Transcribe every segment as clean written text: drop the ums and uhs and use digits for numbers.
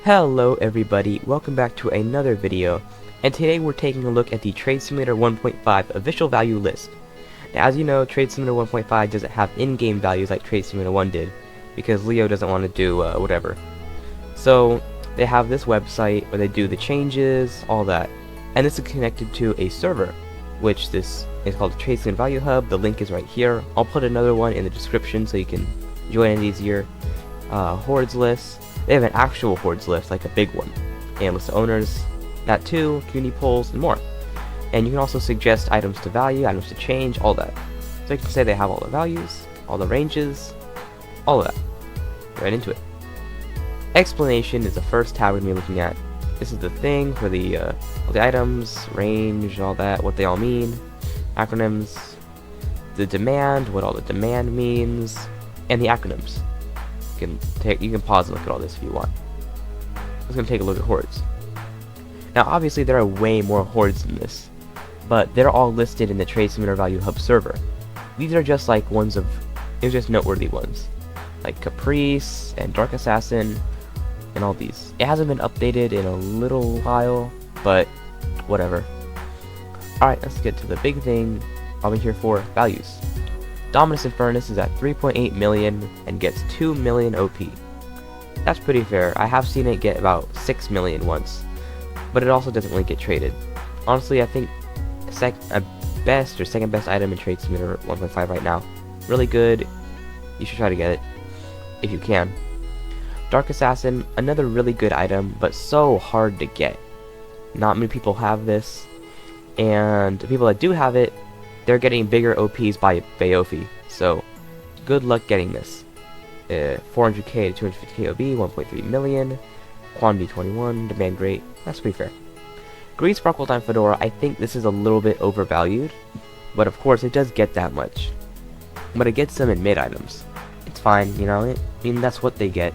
Hello everybody, welcome back to another video, and today we're taking a look at the Trade Simulator 1.5 official value list. Now, as you know, Trade Simulator 1.5 doesn't have in-game values like Trade Simulator 1 did, because Leo doesn't want to do whatever. So, they have this website where they do the changes, all that, and this is connected to a server, which this is called the Trade Simulator Value Hub. The link is right here. I'll put another one in the description so you can join it easier. Hordes list. They have an actual hordes list, like a big one, and list of owners, that too, community polls, and more. And you can also suggest items to value, items to change, all that. So you can say they have all the values, all the ranges, all of that. Right into it. Explanation is the first tab we're going to be looking at. This is the thing for the all the items, range, all that, what they all mean, acronyms, the demand, what all the demand means, and the acronyms. You can pause and look at all this if you want. I'm just going to take a look at hordes. Now obviously there are way more hordes than this, but they're all listed in the Trade Simulator Value Hub server. These are just like they're just noteworthy ones, like Caprice and Dark Assassin and all these. It hasn't been updated in a little while, but whatever. Alright, let's get to the big thing I'll be here for, values. Dominus Infernus is at 3.8 million and gets 2 million OP. That's pretty fair. I have seen it get about 6 million once, but it also doesn't really get traded. Honestly, I think best or second best item in Trade Simulator 1.5 right now. Really good. You should try to get it if you can. Dark Assassin, another really good item, but so hard to get. Not many people have this, and the people that do have it, they're getting bigger OPs by Bayofi, so good luck getting this. 400k to 250k OB, 1.3 million, quantity 21, demand great, that's pretty fair. Green Sparkle Time Fedora, I think this is a little bit overvalued, but of course it does get that much. But it gets them in mid items. It's fine, you know, I mean that's what they get.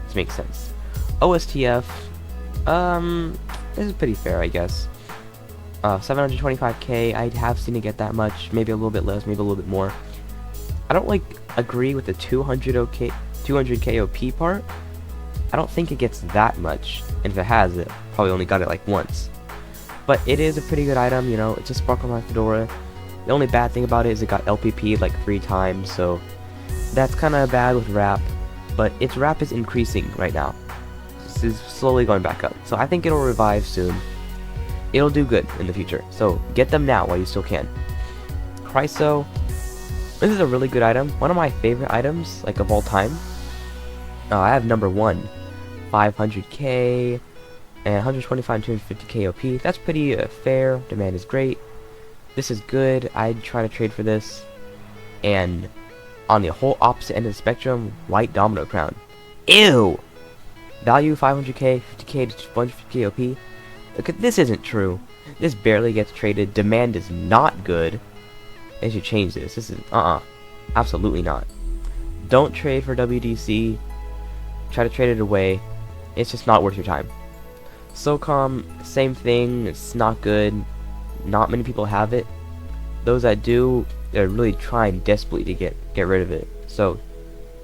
This makes sense. OSTF, this is pretty fair, I guess. 725k, I have seen it get that much, maybe a little bit less, maybe a little bit more. I don't agree with the 200k OP part. I don't think it gets that much, and if it has, it probably only got it like once. But it is a pretty good item, you know, it's a Sparkle My Fedora. The only bad thing about it is it got LPP'd like 3 times, so that's kinda bad with wrap, but its wrap is increasing right now. This is slowly going back up, so I think it'll revive soon. It'll do good in the future, so get them now while you still can. Chryso, this is a really good item, one of my favorite items, like of all time. I have number 1, 500k, and 125 and 250k OP, that's pretty fair, demand is great. This is good, I'd try to trade for this. And on the whole opposite end of the spectrum, White Domino Crown. Ew! Value 500k, 50k to 150k OP. Look, this isn't true. This barely gets traded. Demand is not good. They should change this. This is absolutely not. Don't trade for WDC. Try to trade it away. It's just not worth your time. SOCOM, same thing. It's not good. Not many people have it. Those that do, they're really trying desperately to get rid of it. So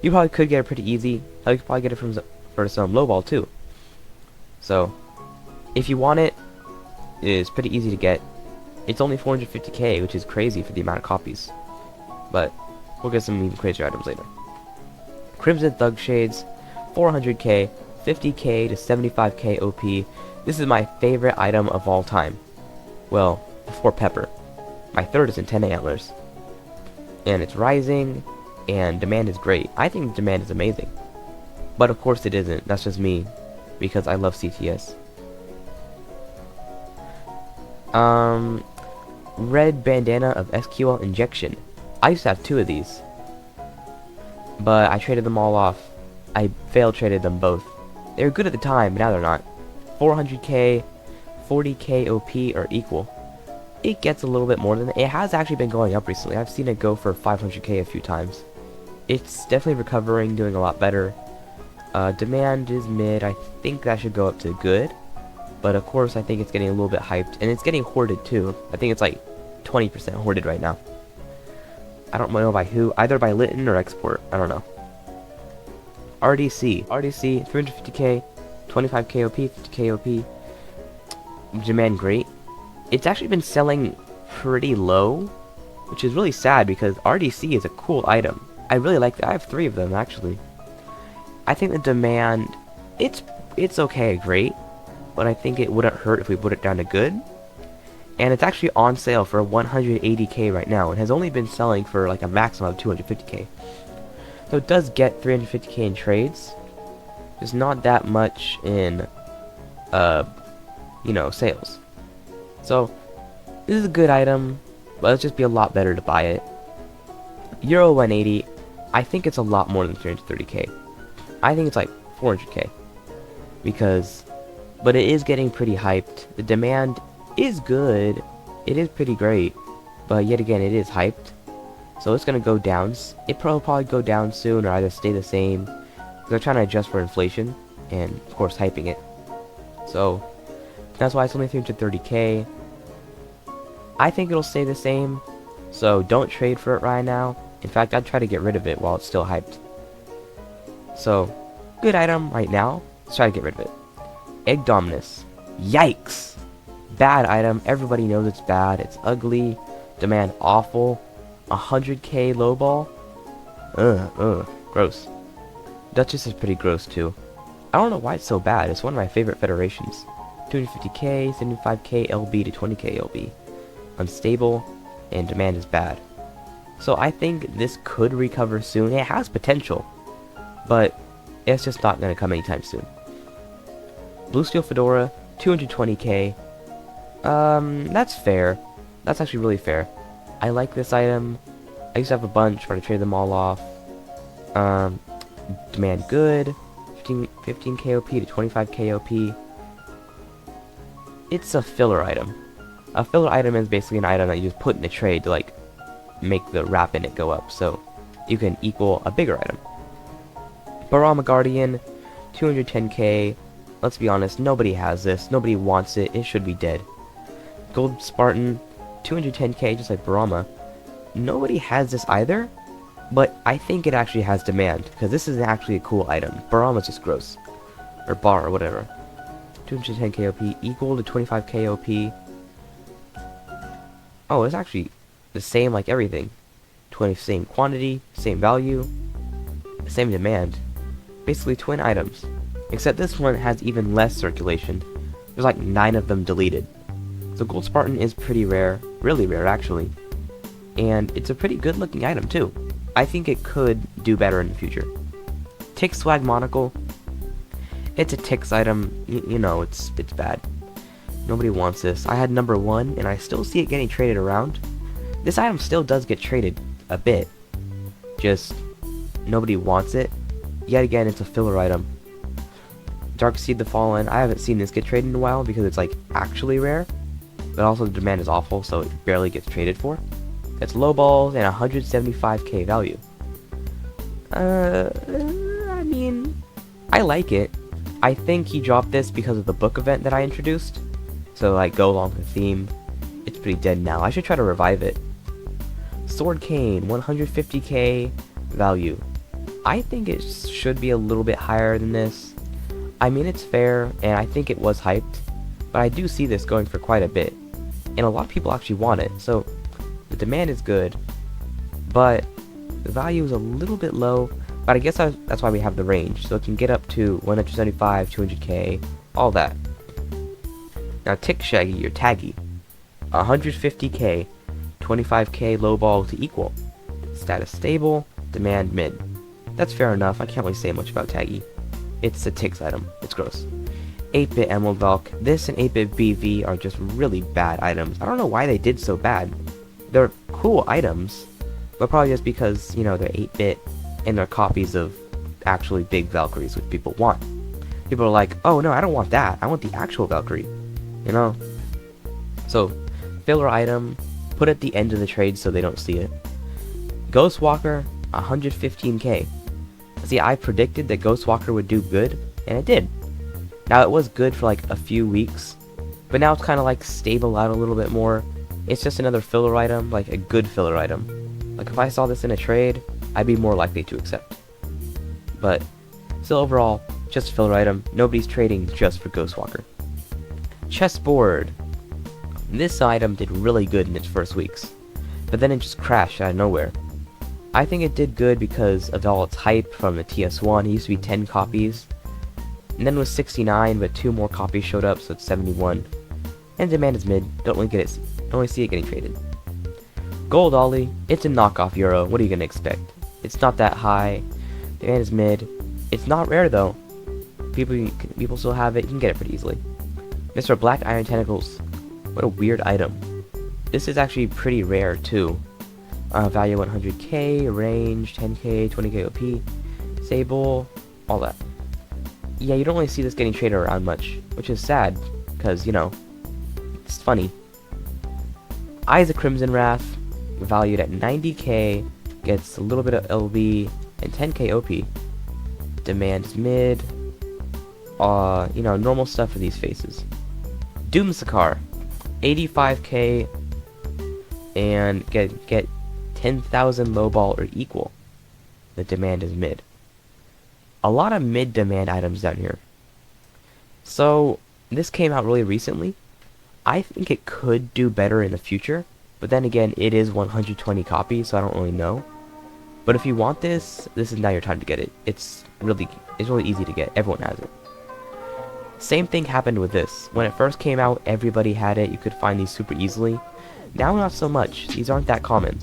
you probably could get it pretty easy. You could probably get it for some lowball too. So if you want it, it's pretty easy to get. It's only 450k, which is crazy for the amount of copies. But we'll get some even crazier items later. Crimson Thug Shades, 400k, 50k to 75k OP. This is my favorite item of all time. Well, before Pepper. My third is in 10 Antlers. And it's rising, and demand is great. I think demand is amazing. But of course it isn't. That's just me, because I love CTS. Red Bandana of SQL Injection. I used to have 2 of these, but I traded them all off. I failed traded them both. They were good at the time, but now they're not. 400k, 40k OP are equal. It gets a little bit more than that. It has actually been going up recently. I've seen it go for 500k a few times. It's definitely recovering, doing a lot better. Demand is mid. I think that should go up to good. But of course, I think it's getting a little bit hyped, and it's getting hoarded too. I think it's like 20% hoarded right now. I don't know by who, either by Lytton or Export. I don't know. RDC, 350k, 25 KOP, 50 KOP. Demand great. It's actually been selling pretty low, which is really sad because RDC is a cool item. I really like that. I have 3 of them actually. I think the demand, it's okay, great, but I think it wouldn't hurt if we put it down to good. And it's actually on sale for 180k right now. It has only been selling for like a maximum of 250k. So it does get 350k in trades. There's not that much in, sales. So this is a good item, but it'll just be a lot better to buy it. Euro 180, I think it's a lot more than 330k. I think it's like 400k. But it is getting pretty hyped. The demand is good. It is pretty great. But yet again, it is hyped. So it's going to go down. It probably go down soon or either stay the same. They're trying to adjust for inflation and, of course, hyping it. So that's why it's only 330k. I think it'll stay the same. So don't trade for it right now. In fact, I'd try to get rid of it while it's still hyped. So, good item right now. Let's try to get rid of it. Egg Dominus. Yikes! Bad item. Everybody knows it's bad. It's ugly. Demand awful. 100k lowball. Gross. Duchess is pretty gross too. I don't know why it's so bad. It's one of my favorite federations. 250k, 75k LB to 20k LB. Unstable, and demand is bad. So I think this could recover soon. It has potential, but it's just not going to come anytime soon. Blue Steel Fedora, 220k. That's fair. That's actually really fair. I like this item. I used to have a bunch, but I traded them all off. Demand good. 15 KOP to 25 KOP. It's a filler item. A filler item is basically an item that you just put in a trade to like make the wrap in it go up, so you can equal a bigger item. Barama Guardian, 210k. Let's be honest, nobody has this. Nobody wants it. It should be dead. Gold Spartan, 210k, just like Barama. Nobody has this either, but I think it actually has demand, because this is actually a cool item. Barama's just gross. Or bar, or whatever. 210 KOP, equal to 25 KOP. Oh, it's actually the same like everything. Same quantity, same value, same demand. Basically twin items. Except this one has even less circulation. There's like 9 of them deleted. So Gold Spartan is pretty rare. Really rare, actually. And it's a pretty good looking item, too. I think it could do better in the future. Tick Swag Monocle. It's a Tix item. You know, it's bad. Nobody wants this. I had number 1, and I still see it getting traded around. This item still does get traded a bit. Just, nobody wants it. Yet again, it's a filler item. Darkseed the Fallen. I haven't seen this get traded in a while because it's like actually rare. But also the demand is awful, so it barely gets traded for. It's low balls and 175k value. I mean, I like it. I think he dropped this because of the book event that I introduced. So like go along with the theme. It's pretty dead now. I should try to revive it. Sword Cane, 150k value. I think it should be a little bit higher than this. I mean, it's fair, and I think it was hyped, but I do see this going for quite a bit, and a lot of people actually want it, so the demand is good, but the value is a little bit low, but I guess that's why we have the range, so it can get up to 175, 200k, all that. Now Tick Shaggy, or Taggy, 150k, 25k low ball to equal, status stable, demand mid. That's fair enough. I can't really say much about Taggy. It's a Tix item. It's gross. 8-bit Emerald Valk. This and 8-bit BV are just really bad items. I don't know why they did so bad. They're cool items, but probably just because, you know, they're 8-bit and they're copies of actually big Valkyries, which people want. People are like, oh no, I don't want that. I want the actual Valkyrie. You know? So, filler item. Put at the end of the trade so they don't see it. Ghostwalker, 115k. See, I predicted that Ghostwalker would do good, and it did. Now, it was good for like a few weeks, but now it's kind of like stable out a little bit more. It's just another filler item, like a good filler item. Like if I saw this in a trade, I'd be more likely to accept. But still overall, Just a filler item. Nobody's trading just for Ghostwalker. Chessboard. This item did really good in its first weeks, but then it just crashed out of nowhere. I think it did good because of all its hype from the TS1. It used to be 10 copies, and then it was 69, but 2 more copies showed up, so it's 71. And demand is mid. Don't really see it getting traded. Gold Ollie. It's a knockoff Euro. What are you gonna expect? It's not that high. Demand is mid. It's not rare though. People still have it. You can get it pretty easily. Mr. Black Iron Tentacles. What a weird item. This is actually pretty rare too. Value 100k, range 10k, 20k OP, Sable, all that. Yeah, you don't really see this getting traded around much, which is sad, because, you know, it's funny. Eyes of Crimson Wrath, valued at 90k, gets a little bit of LB and 10k OP. Demand is mid. You know, normal stuff for these faces. Doomsakar, 85k, and get 10,000 lowball or equal. The demand is mid. A lot of mid demand items down here. So this came out really recently. I think it could do better in the future, but then again, it is 120 copies, so I don't really know. But if you want this is now your time to get it. It's really easy to get. Everyone has it. Same thing happened with this. When it first came out, everybody had it. You could find these super easily. Now not so much. These aren't that common.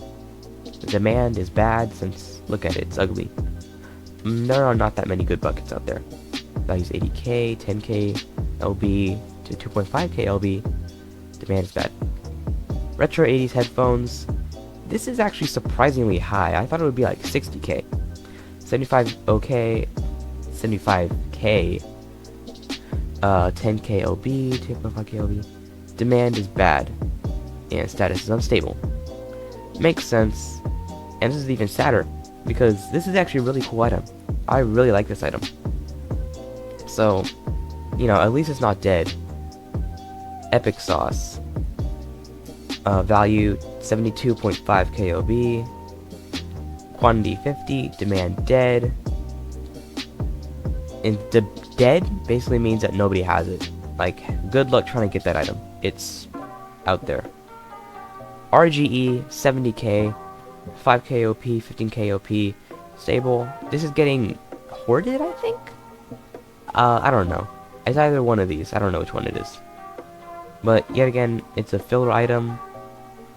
The demand is bad since, look at it, it's ugly. There are not that many good buckets out there. Values 80k, 10k, LB to 2.5k LB. Demand is bad. Retro 80s headphones. This is actually surprisingly high. I thought it would be like 60k. 75 okay, 75k, 10k LB, 2.5k LB. Demand is bad, and status is unstable. Makes sense, and this is even sadder, because this is actually a really cool item. I really like this item. So, you know, at least it's not dead. Epic Sauce. Value 72.5k OB. Quantity 50. Demand dead. And dead basically means that nobody has it. Like, good luck trying to get that item. It's out there. RGE 70k. 5k OP, 15k OP. Stable. This is getting hoarded, I think? I don't know. It's either one of these. I don't know which one it is. But yet again, it's a filler item.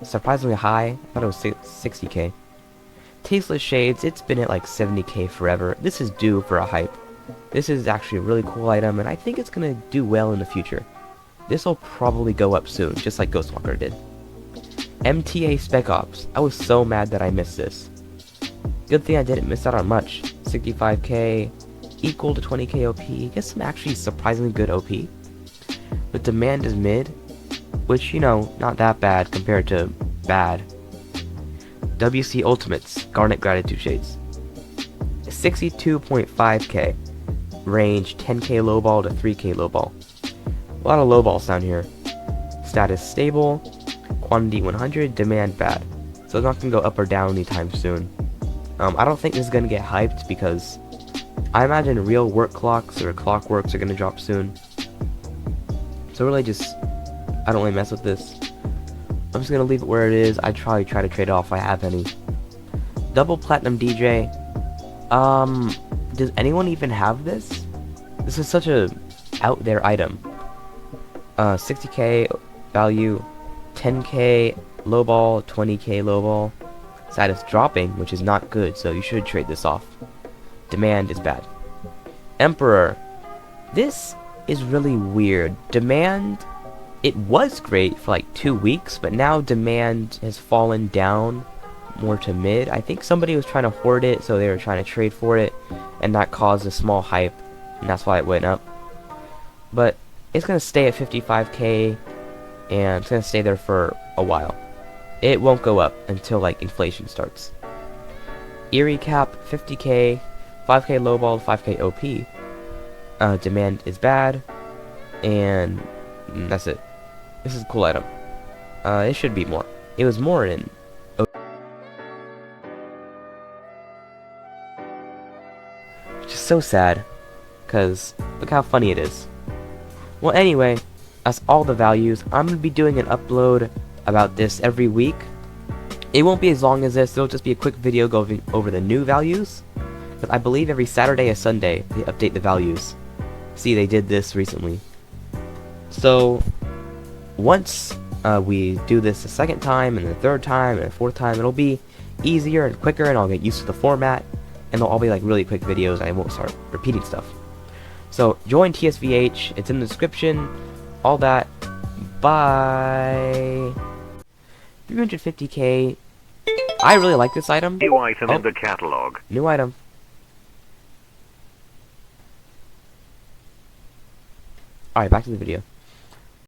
Surprisingly high. I thought it was 60k. Tasteless Shades, it's been at like 70k forever. This is due for a hype. This is actually a really cool item, and I think it's gonna do well in the future. This will probably go up soon, just like Ghostwalker did. MTA Spec Ops. I was so mad that I missed this. Good thing I didn't miss out on much. 65k, equal to 20k OP. Get some actually surprisingly good OP. But demand is mid, which, you know, not that bad compared to bad. WC Ultimates, Garnet Gratitude Shades. 62.5k, range 10k lowball to 3k lowball. A lot of lowballs down here. Status stable, quantity 100, demand bad. So it's not going to go up or down anytime soon. I don't think this is going to get hyped because I imagine real work clocks or clockworks are going to drop soon. So really I don't really mess with this. I'm just going to leave it where it is. I'd probably try to trade off if I have any. Double Platinum DJ. Does anyone even have this? This is such a out there item. 60k value, 10k lowball, 20k lowball. Status dropping, which is not good, so you should trade this off. Demand is bad. Emperor. This is really weird. Demand, it was great for like 2 weeks, but now demand has fallen down more to mid. I think somebody was trying to hoard it, so they were trying to trade for it, and that caused a small hype, and that's why it went up. But it's going to stay at 55k, and it's going to stay there for a while. It won't go up until like inflation starts. Eerie Cap, 50k, 5k lowball, 5k OP. Demand is bad, and that's it. This is a cool item. It should be more. It was more in which is so sad. because look how funny it is. Well, anyway, that's all the values. I'm going to be doing an upload about this every week. It won't be as long as this, it'll just be a quick video going over the new values. But I believe every Saturday and Sunday they update the values. See, they did this recently. So, once we do this a second time, and the third time, and the fourth time, it'll be easier and quicker, and I'll get used to the format, and they'll all be like really quick videos, and I won't start repeating stuff. So, join TSVH, it's in the description, all that. Bye! 350k. I really like this item. New item in the catalog. New item. Alright, back to the video.